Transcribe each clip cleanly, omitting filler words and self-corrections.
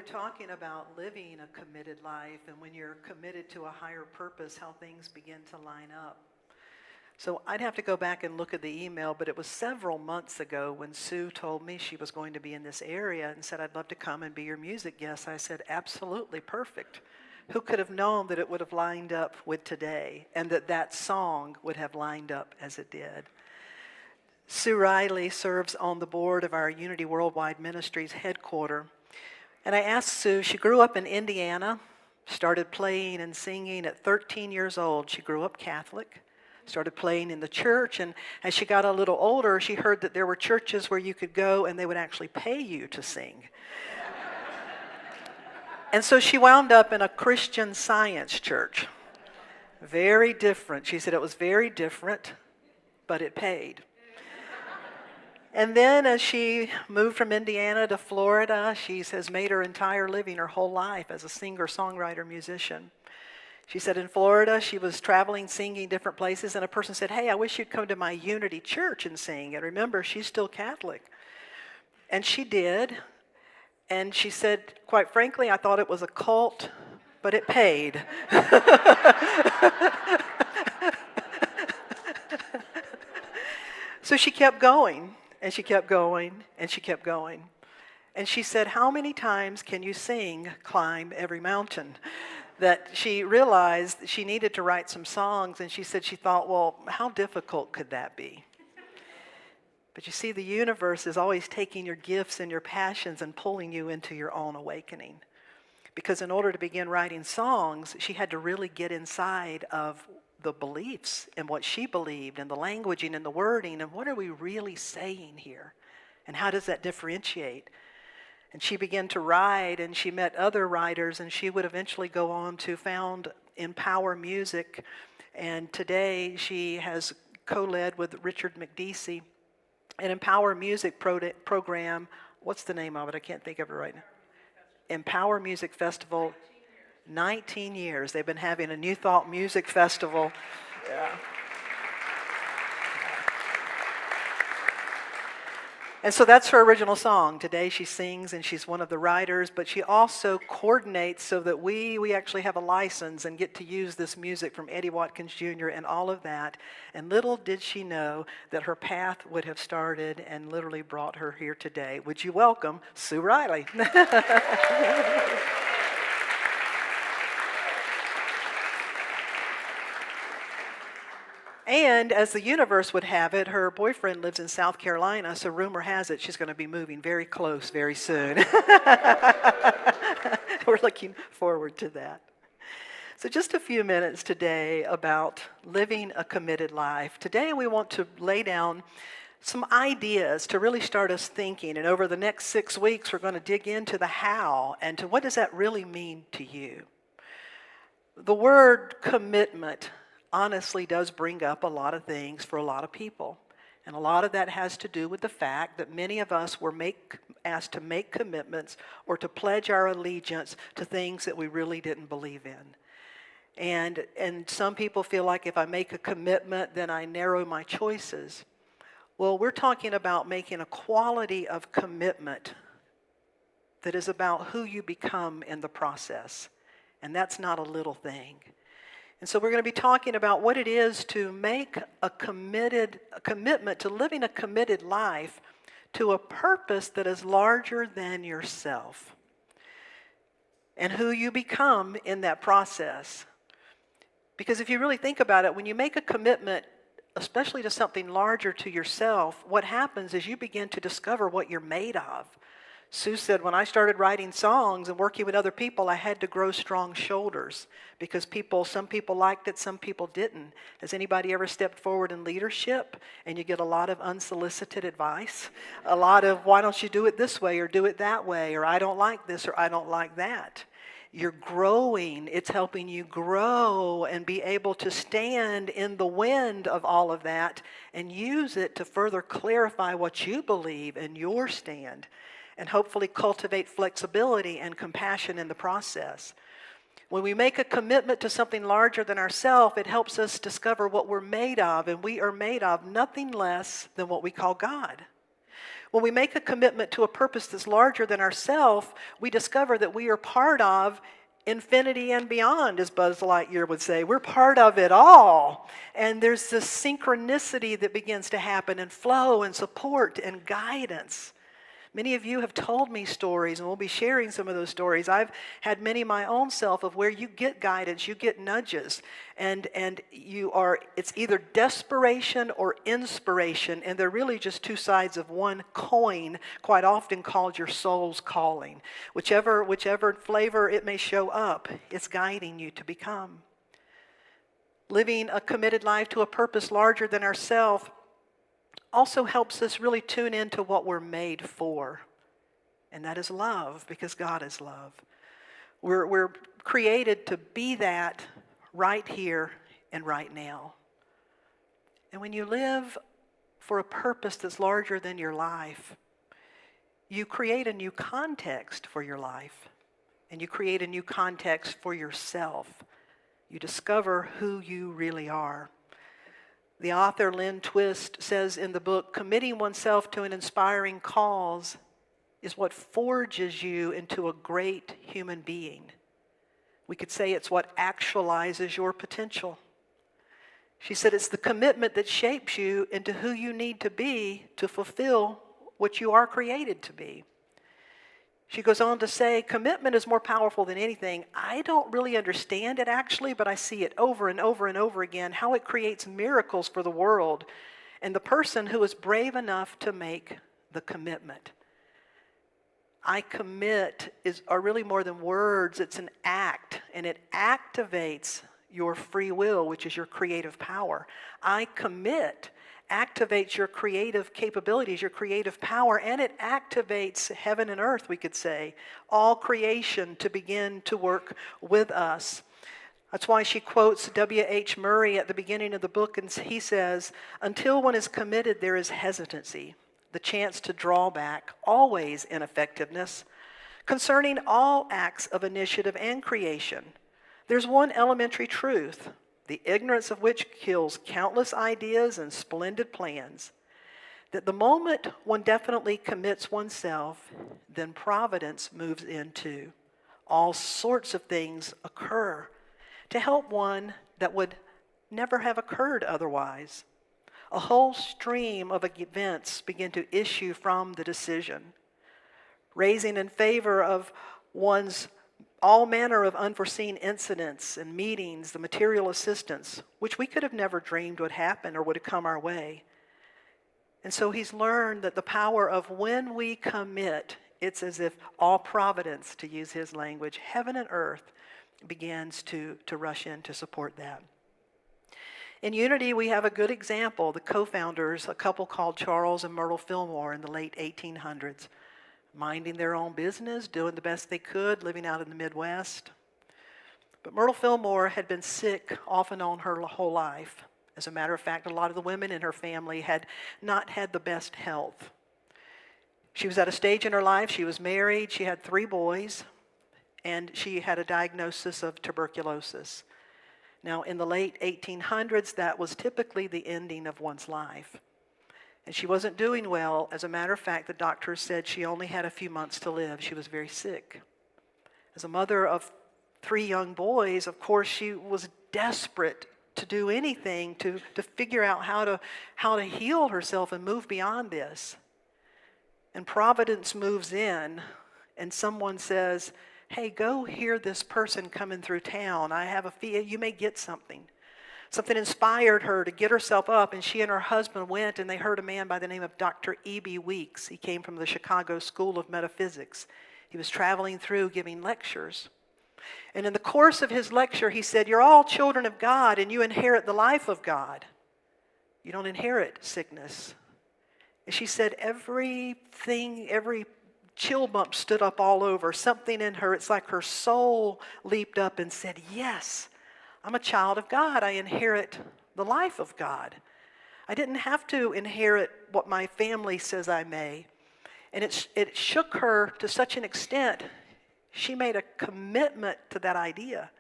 we're talking about living a committed life, and when you're committed to a higher purpose, how things begin to line up. So I'd have to go back and look at the email, but it was several months ago when Sue told me she was going to be in this area and said, I'd love to come and be your music guest. I said, absolutely perfect. Who could have known that it would have lined up with today, and that that song would have lined up as it did? Sue Riley serves on the board of our Unity Worldwide Ministries headquarters. And I asked Sue, she grew up in Indiana, started playing and singing at 13 years old. She grew up Catholic, started playing in the church, and as she got a little older, she heard that there were churches where you could go and they would actually pay you to sing. And so she wound up in a Christian Science church. Very different. She said it was very different, but it paid. And then as she moved from Indiana to Florida, she has made her entire living, her whole life, as a singer, songwriter, musician. She said in Florida, she was traveling, singing different places, and a person said, hey, I wish you'd come to my Unity church and sing. And remember, she's still Catholic. And she did. And she said, quite frankly, I thought it was a cult, but it paid. So she kept going. And she kept going, and she kept going. And she said, how many times can you sing Climb Every Mountain? That she realized she needed to write some songs, and she said she thought, well, how difficult could that be? But you see, the universe is always taking your gifts and your passions and pulling you into your own awakening. Because in order to begin writing songs, she had to really get inside of the beliefs and what she believed and the languaging and the wording and what are we really saying here and how does that differentiate. And she began to write, and she met other writers, and she would eventually go on to found Empower Music, and today she has co-led with Richard McDeesey an Empower Music program. What's the name of it? I can't think of it right now. Empower Music Festival. 19 years. They've been having a New Thought Music Festival. Yeah. And so that's her original song. Today she sings, and she's one of the writers, but she also coordinates so that we actually have a license and get to use this music from Eddie Watkins Jr. and all of that. And little did she know that her path would have started and literally brought her here today. Would you welcome Sue Riley? And as the universe would have it, her boyfriend lives in South Carolina, so rumor has it she's going to be moving very close very soon. We're looking forward to that. So just a few minutes today about living a committed life. Today we want to lay down some ideas to really start us thinking. And over the next 6 weeks, we're going to dig into the how and to what does that really mean to you. The word commitment honestly does bring up a lot of things for a lot of people. And a lot of that has to do with the fact that many of us were asked to make commitments or to pledge our allegiance to things that we really didn't believe in. And some people feel like if I make a commitment, then I narrow my choices. Well, we're talking about making a quality of commitment that is about who you become in the process. And that's not a little thing. And so we're going to be talking about what it is to make a commitment to living a committed life to a purpose that is larger than yourself and who you become in that process. Because if you really think about it, when you make a commitment, especially to something larger to yourself, what happens is you begin to discover what you're made of. Sue said, when I started writing songs and working with other people, I had to grow strong shoulders because some people liked it, some people didn't. Has anybody ever stepped forward in leadership and you get a lot of unsolicited advice? A lot of, why don't you do it this way or do it that way, or I don't like this or I don't like that. You're growing. It's helping you grow and be able to stand in the wind of all of that and use it to further clarify what you believe and your stand, and hopefully cultivate flexibility and compassion in the process. When we make a commitment to something larger than ourselves, it helps us discover what we're made of, and we are made of nothing less than what we call God. When we make a commitment to a purpose that's larger than ourselves, we discover that we are part of infinity and beyond, as Buzz Lightyear would say. We're part of it all. And there's this synchronicity that begins to happen, and flow and support and guidance. Many of you have told me stories, and we'll be sharing some of those stories. I've had many my own self of where you get guidance, you get nudges, and it's either desperation or inspiration, and they're really just two sides of one coin, quite often called your soul's calling. Whichever flavor it may show up, it's guiding you to become. Living a committed life to a purpose larger than ourselves also helps us really tune into what we're made for. And that is love, because God is love. We're created to be that right here and right now. And when you live for a purpose that's larger than your life, you create a new context for your life. And you create a new context for yourself. You discover who you really are. The author Lynn Twist says in the book, committing oneself to an inspiring cause is what forges you into a great human being. We could say it's what actualizes your potential. She said it's the commitment that shapes you into who you need to be to fulfill what you are created to be. She goes on to say, commitment is more powerful than anything. I don't really understand it actually, but I see it over and over and over again, how it creates miracles for the world and the person who is brave enough to make the commitment. I commit are really more than words. It's an act, and it activates your free will, which is your creative power. I commit activates your creative capabilities, your creative power, and it activates heaven and earth, we could say, all creation to begin to work with us. That's why she quotes W.H. Murray at the beginning of the book, and he says, until one is committed, there is hesitancy, the chance to draw back, always ineffectiveness. Concerning all acts of initiative and creation, there's one elementary truth, the ignorance of which kills countless ideas and splendid plans, that the moment one definitely commits oneself, then providence moves in too. All sorts of things occur to help one that would never have occurred otherwise. A whole stream of events begin to issue from the decision, raising in favor of one's all manner of unforeseen incidents and meetings, the material assistance, which we could have never dreamed would happen or would have come our way. And so he's learned that the power of when we commit, it's as if all providence, to use his language, heaven and earth, begins to rush in to support that. In Unity, we have a good example. The co-founders, a couple called Charles and Myrtle Fillmore in the late 1800s, minding their own business, doing the best they could, living out in the Midwest. But Myrtle Fillmore had been sick off and on her whole life. As a matter of fact, a lot of the women in her family had not had the best health. She was at a stage in her life, she was married, she had 3 boys, and she had a diagnosis of tuberculosis. Now, in the late 1800s, that was typically the ending of one's life. And she wasn't doing well. As a matter of fact, the doctors said she only had a few months to live. She was very sick. As a mother of 3 young boys, of course, she was desperate to do anything to figure out how to heal herself and move beyond this. And Providence moves in, and someone says, hey, go hear this person coming through town. I have a feel you may get something. Something inspired her to get herself up, and she and her husband went, and they heard a man by the name of Dr. E.B. Weeks. He came from the Chicago School of Metaphysics. He was traveling through giving lectures. And in the course of his lecture, he said, you're all children of God, and you inherit the life of God. You don't inherit sickness. And she said every chill bump stood up all over. Something in her, it's like her soul leaped up and said, yes, I'm a child of God. I inherit the life of God. I didn't have to inherit what my family says I may. And it shook her to such an extent, she made a commitment to that idea.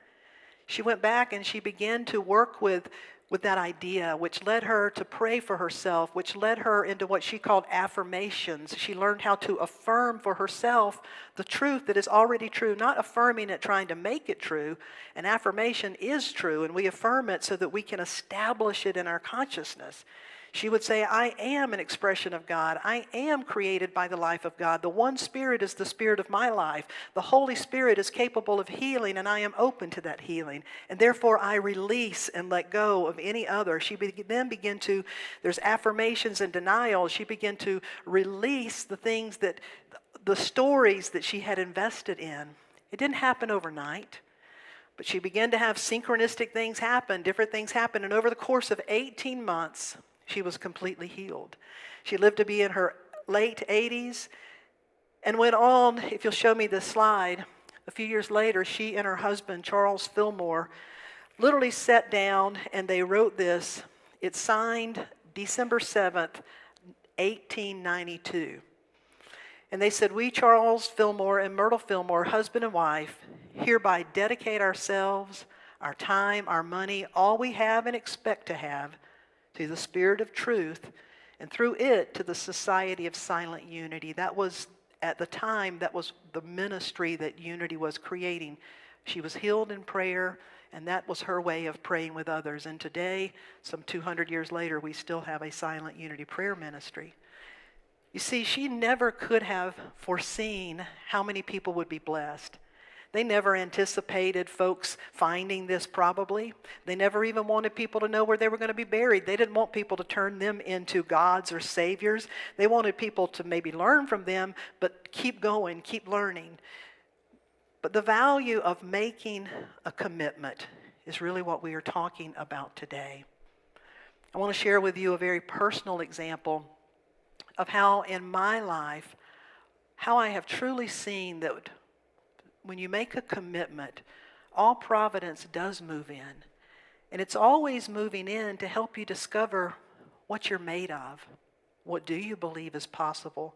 She went back and she began to work with with that idea, which led her to pray for herself, which led her into what she called affirmations. She learned how to affirm for herself the truth that is already true, not affirming it, trying to make it true. An affirmation is true, and we affirm it so that we can establish it in our consciousness. She would say, I am an expression of God. I am created by the life of God. The one Spirit is the Spirit of my life. The Holy Spirit is capable of healing, and I am open to that healing. And therefore, I release and let go of any other. She then began to, there's affirmations and denials. She began to release the things that, the stories that she had invested in. It didn't happen overnight. But she began to have synchronistic things happen, different things happen. And over the course of 18 months, she was completely healed. She lived to be in her late 80s and went on, if you'll show me this slide, a few years later, she and her husband, Charles Fillmore, literally sat down and they wrote this. It's signed December 7th, 1892. And they said, we, Charles Fillmore and Myrtle Fillmore, husband and wife, hereby dedicate ourselves, our time, our money, all we have and expect to have, to the Spirit of truth, and through it to the Society of Silent Unity. That was, at the time, that was the ministry that Unity was creating. She was healed in prayer, and that was her way of praying with others. And today, some 200 years later, we still have a Silent Unity prayer ministry. You see, she never could have foreseen how many people would be blessed. They never anticipated folks finding this probably. They never even wanted people to know where they were going to be buried. They didn't want people to turn them into gods or saviors. They wanted people to maybe learn from them, but keep going, keep learning. But the value of making a commitment is really what we are talking about today. I want to share with you a very personal example of how in my life, how I have truly seen that when you make a commitment, all providence does move in. And it's always moving in to help you discover what you're made of. What do you believe is possible?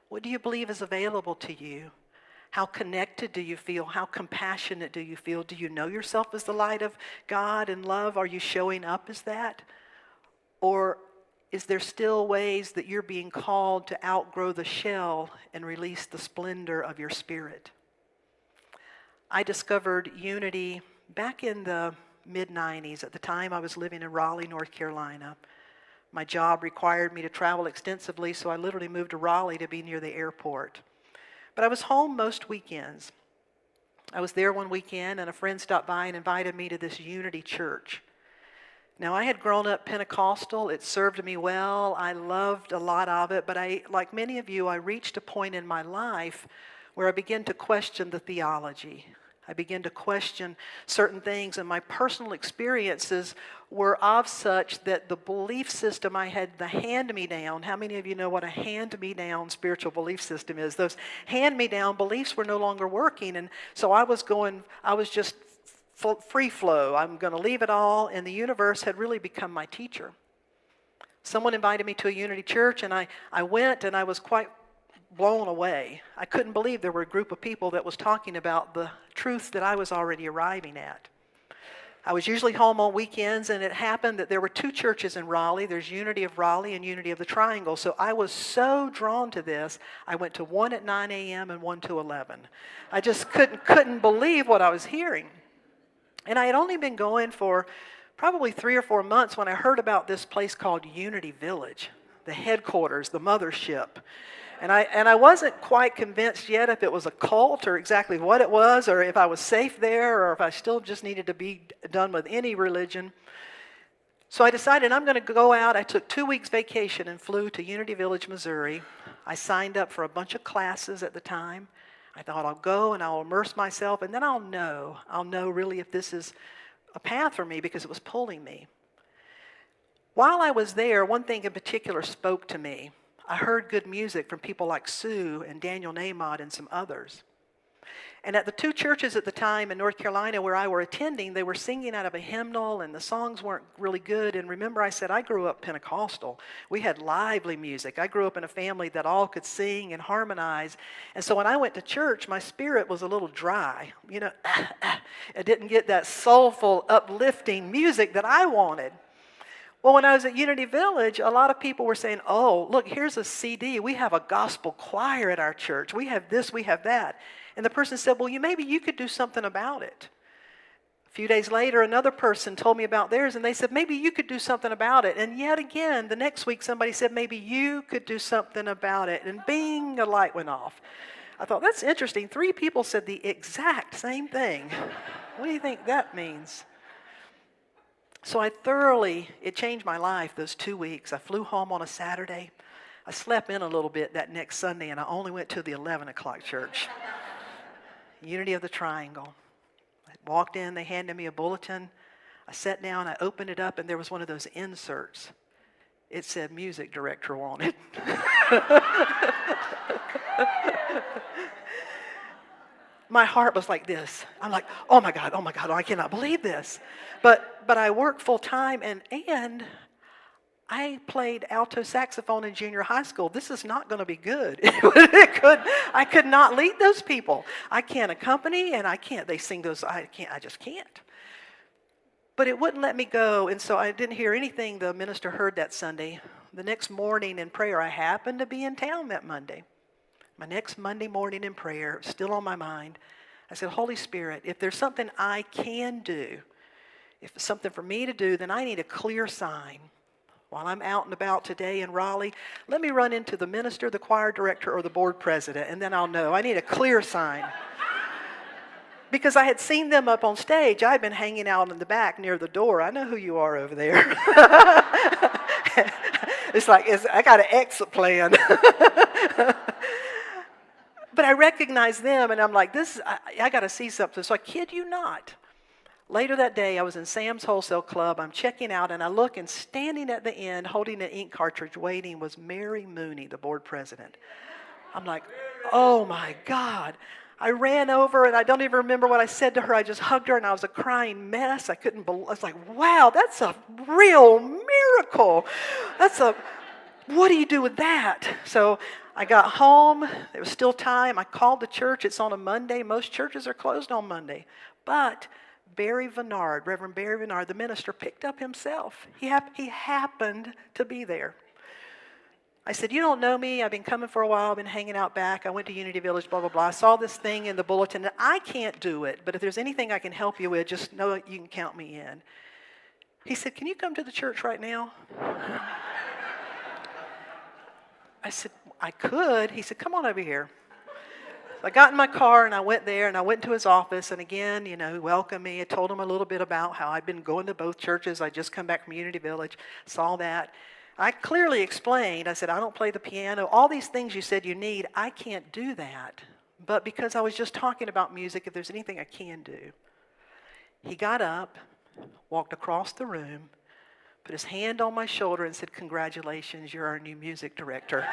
What do you believe is available to you? How connected do you feel? How compassionate do you feel? Do you know yourself as the light of God and love? Are you showing up as that? Or is there still ways that you're being called to outgrow the shell and release the splendor of your spirit? I discovered Unity back in the mid-90s. At the time, I was living in Raleigh, North Carolina. My job required me to travel extensively, so I literally moved to Raleigh to be near the airport. But I was home most weekends. I was there one weekend, and a friend stopped by and invited me to this Unity church. Now, I had grown up Pentecostal. It served me well. I loved a lot of it, but like many of you, I reached a point in my life where I began to question the theology. I began to question certain things, and my personal experiences were of such that the belief system I had, the hand-me-down, how many of you know what a hand-me-down spiritual belief system is? Those hand-me-down beliefs were no longer working, and so I was just free flow. I'm going to leave it all, and the universe had really become my teacher. Someone invited me to a Unity church, and I went, and I was quite blown away. I couldn't believe there were a group of people that was talking about the truth that I was already arriving at. I was usually home on weekends, and it happened that there were two churches in Raleigh. There's Unity of Raleigh and Unity of the Triangle. So I was so drawn to this, I went to one at 9 a.m. and one to 11. I just couldn't believe what I was hearing. And I had only been going for probably 3 or 4 months when I heard about this place called Unity Village, the headquarters, the mothership. And I wasn't quite convinced yet if it was a cult or exactly what it was, or if I was safe there, or if I still just needed to be done with any religion. So I decided I'm going to go out. I took 2 weeks vacation and flew to Unity Village, Missouri. I signed up for a bunch of classes at the time. I thought I'll go and I'll immerse myself, and then I'll know really if this is a path for me, because it was pulling me. While I was there, one thing in particular spoke to me. I heard good music from people like Sue and Daniel Nahmod and some others. And at the two churches at the time in North Carolina where I were attending, they were singing out of a hymnal, and the songs weren't really good. And remember, I said I grew up Pentecostal. We had lively music. I grew up in a family that all could sing and harmonize. And so when I went to church, my spirit was a little dry. You know, I didn't get that soulful, uplifting music that I wanted. Well, when I was at Unity Village, a lot of people were saying, oh, look, here's a CD. We have a gospel choir at our church. We have this, we have that. And the person said, well, maybe you could do something about it. A few days later, another person told me about theirs, and they said, maybe you could do something about it. And yet again, the next week, somebody said, maybe you could do something about it. And bing, a light went off. I thought, that's interesting. 3 people said the exact same thing. What do you think that means? So it changed my life those 2 weeks. I flew home on a Saturday. I slept in a little bit that next Sunday, and I only went to the 11 o'clock church. Unity of the Triangle. I walked in, they handed me a bulletin. I sat down, I opened it up, and there was one of those inserts. It said, music director wanted. My heart was like this. I'm like, oh my God, I cannot believe this. But I worked full time, and I played alto saxophone in junior high school. This is not going to be good. I could not lead those people. I can't accompany, and they sing those, I just can't. But it wouldn't let me go, and so I didn't hear anything the minister heard that Sunday. The next morning in prayer, I happened to be in town that Monday. My next Monday morning in prayer, still on my mind, I said, Holy Spirit, if there's something I can do, if it's something for me to do, then I need a clear sign. While I'm out and about today in Raleigh, let me run into the minister, the choir director, or the board president, and then I'll know. I need a clear sign. Because I had seen them up on stage. I had been hanging out in the back near the door. I know who you are over there. I got an exit plan. But I recognized them, and I'm like, I got to see something. So I kid you not. Later that day, I was in Sam's Wholesale Club. I'm checking out, and I look, and standing at the end, holding an ink cartridge, waiting, was Mary Mooney, the board president. I'm like, oh my God. I ran over, and I don't even remember what I said to her. I just hugged her, and I was a crying mess. I was like, wow, that's a real miracle. What do you do with that? So I got home. It was still time. I called the church. It's on a Monday. Most churches are closed on Monday. But Reverend Barry Vennard, the minister, picked up himself. He happened to be there. I said, you don't know me. I've been coming for a while. I've been hanging out back. I went to Unity Village, blah, blah, blah. I saw this thing in the bulletin. And I can't do it, but if there's anything I can help you with, just know you can count me in. He said, can you come to the church right now? I said, I could. He said, come on over here. So I got in my car, and I went there, and I went to his office, and again, he welcomed me. I told him a little bit about how I'd been going to both churches. I just come back from Unity Village, saw that. I clearly explained, I said, I don't play the piano. All these things you said you need, I can't do that. But because I was just talking about music, if there's anything I can do. He got up, walked across the room, put his hand on my shoulder and said, congratulations, you're our new music director.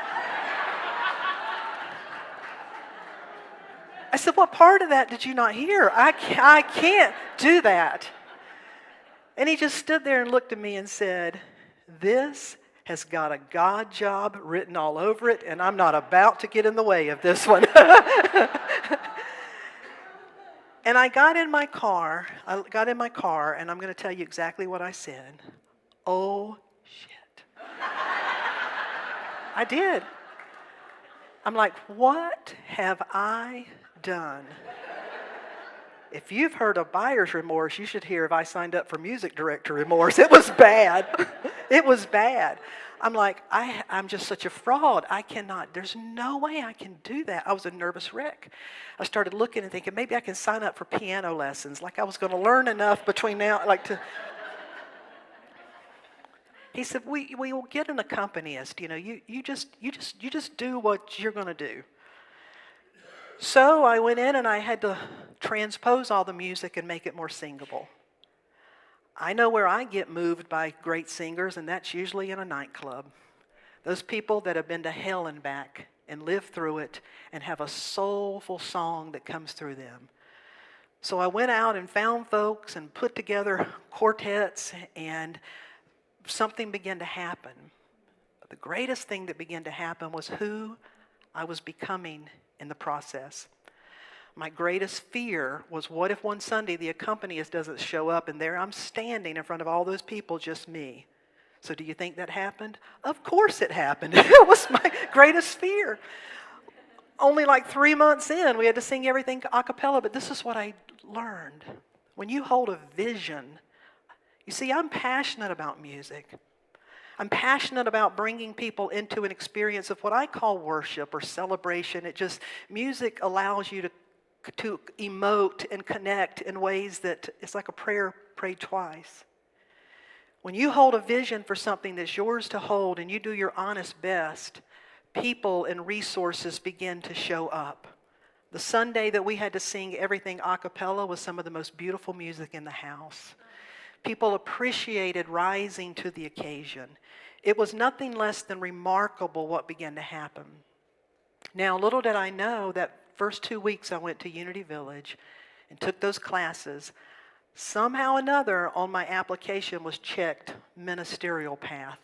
I said, what part of that did you not hear? I can't do that. And he just stood there and looked at me and said, this has got a God job written all over it, and I'm not about to get in the way of this one. And I got in my car, and I'm going to tell you exactly what I said. Oh, shit. I did. I'm like, what have I done? If you've heard of buyer's remorse, you should hear if I signed up for music director remorse. It was bad. It was bad. I'm like, I'm just such a fraud. There's no way I can do that. I was a nervous wreck. I started looking and thinking, maybe I can sign up for piano lessons. Like I was going to learn enough between now, He said, we will get an accompanist. You just do what you're going to do. So I went in and I had to transpose all the music and make it more singable. I know where I get moved by great singers, and that's usually in a nightclub. Those people that have been to hell and back and lived through it and have a soulful song that comes through them. So I went out and found folks and put together quartets, and something began to happen. The greatest thing that began to happen was who I was becoming in the process. My greatest fear was, what if one Sunday the accompanist doesn't show up, and there I'm standing in front of all those people, just me, So do you think that happened? Of course it happened. It was my greatest fear. Only like 3 months in, we had to sing everything a cappella, but this is what I learned. When you hold a vision, you see, I'm passionate about music. I'm passionate about bringing people into an experience of what I call worship or celebration. Music allows you to emote and connect in ways that it's like a prayer prayed twice. When you hold a vision for something that's yours to hold and you do your honest best, people and resources begin to show up. The Sunday that we had to sing everything a cappella was some of the most beautiful music in the house. People appreciated rising to the occasion. It was nothing less than remarkable what began to happen. Now, little did I know that first 2 weeks I went to Unity Village and took those classes. Somehow or another on my application was checked ministerial path.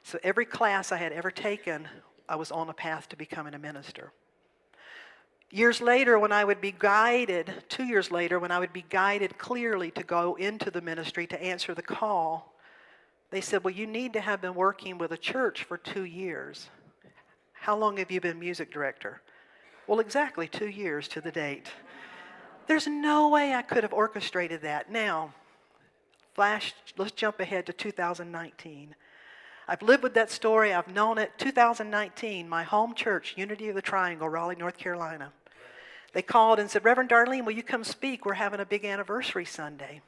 So every class I had ever taken, I was on a path to becoming a minister. Years later, when I would be guided, 2 years later, when I would be guided clearly to go into the ministry to answer the call, they said, well, you need to have been working with a church for 2 years. How long have you been music director? Well, exactly 2 years to the date. There's no way I could have orchestrated that. Now, let's jump ahead to 2019. I've lived with that story. I've known it. 2019, my home church, Unity of the Triangle, Raleigh, North Carolina. They called and said, Reverend Darlene, will you come speak? We're having a big anniversary Sunday.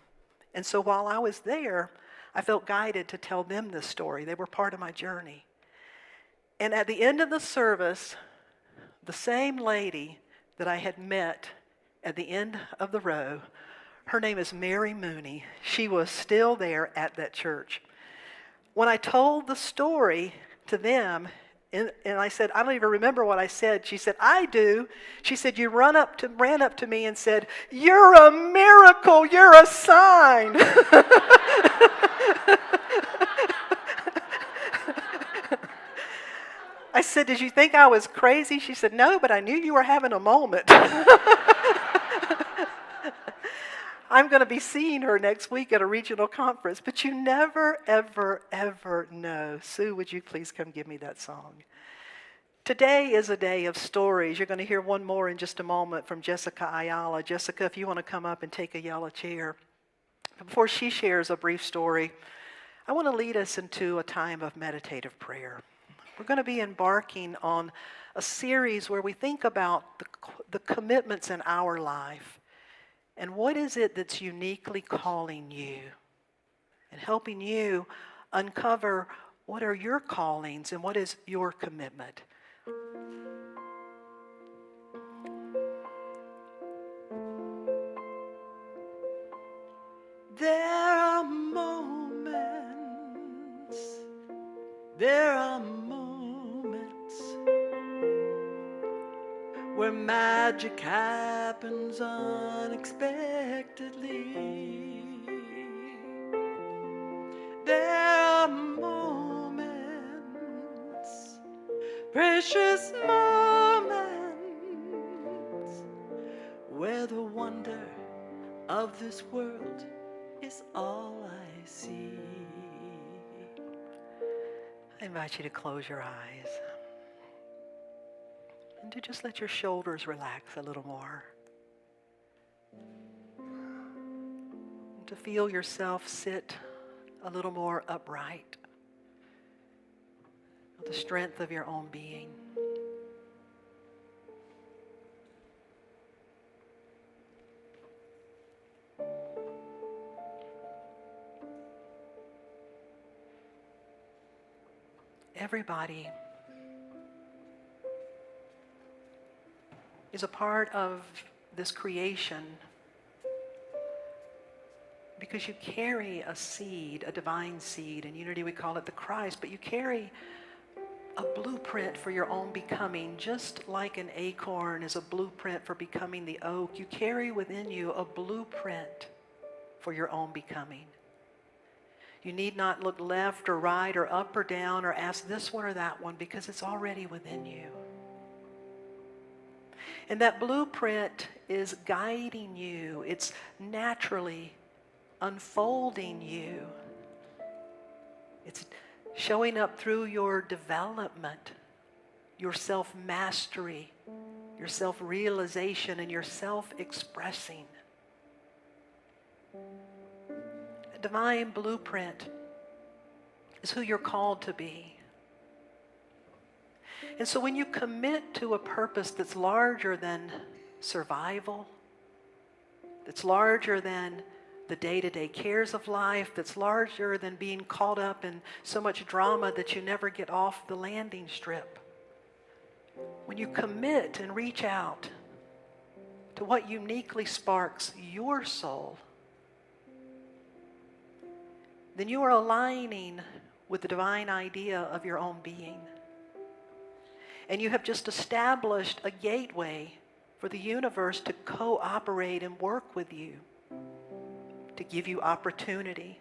And so while I was there, I felt guided to tell them this story. They were part of my journey. And at the end of the service, the same lady that I had met at the end of the row, her name is Mary Mooney. She was still there at that church. When I told the story to them, and I said, I don't even remember what I said. She said, I do. She said, you ran up to me and said, you're a miracle, you're a sign. I said, did you think I was crazy? She said, no, but I knew you were having a moment. I'm going to be seeing her next week at a regional conference, but you never, ever, ever know. Sue, would you please come give me that song? Today is a day of stories. You're going to hear one more in just a moment from Jessica Ayala. Jessica, if you want to come up and take a yellow chair. Before she shares a brief story, I want to lead us into a time of meditative prayer. We're going to be embarking on a series where we think about the commitments in our life. And what is it that's uniquely calling you and helping you uncover what are your callings and what is your commitment? There are moments where magic happens unexpectedly. There are moments, precious moments, where the wonder of this world is all I see. I invite you to close your eyes and to just let your shoulders relax a little more. And to feel yourself sit a little more upright with the strength of your own being. Everybody is a part of this creation because you carry a seed, a divine seed. In Unity we call it the Christ, but you carry a blueprint for your own becoming, just like an acorn is a blueprint for becoming the oak. You carry within you a blueprint for your own becoming. You need not look left or right or up or down or ask this one or that one because it's already within you. And that blueprint is guiding you. It's naturally unfolding you It's showing up through your development, your self-mastery, your self-realization, and your self-expressing. A divine blueprint is who you're called to be. And so when you commit to a purpose that's larger than survival, that's larger than the day-to-day cares of life, that's larger than being caught up in so much drama that you never get off the landing strip. When you commit and reach out to what uniquely sparks your soul, then you are aligning with the divine idea of your own being. And you have just established a gateway for the universe to cooperate and work with you, to give you opportunity,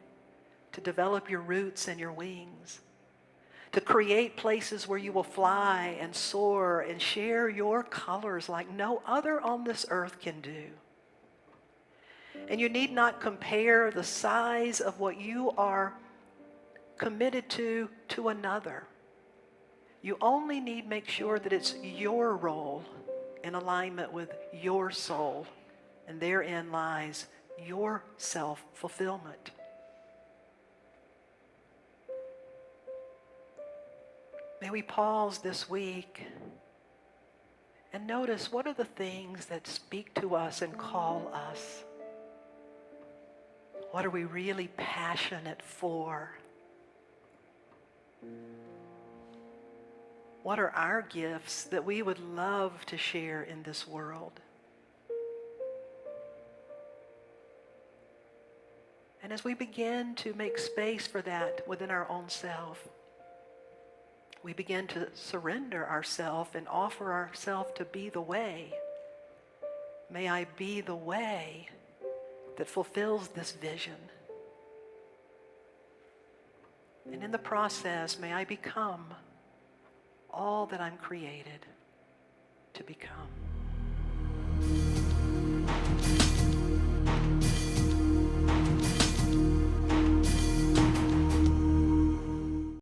to develop your roots and your wings, to create places where you will fly and soar and share your colors like no other on this earth can do. And you need not compare the size of what you are committed to another. You only need make sure that it's your role in alignment with your soul, and therein lies your self-fulfillment. May we pause this week and notice what are the things that speak to us and call us. What are we really passionate for? What are our gifts that we would love to share in this world? And as we begin to make space for that within our own self, we begin to surrender ourselves and offer ourselves to be the way. May I be the way that fulfills this vision. And in the process, may I become all that I'm created to become.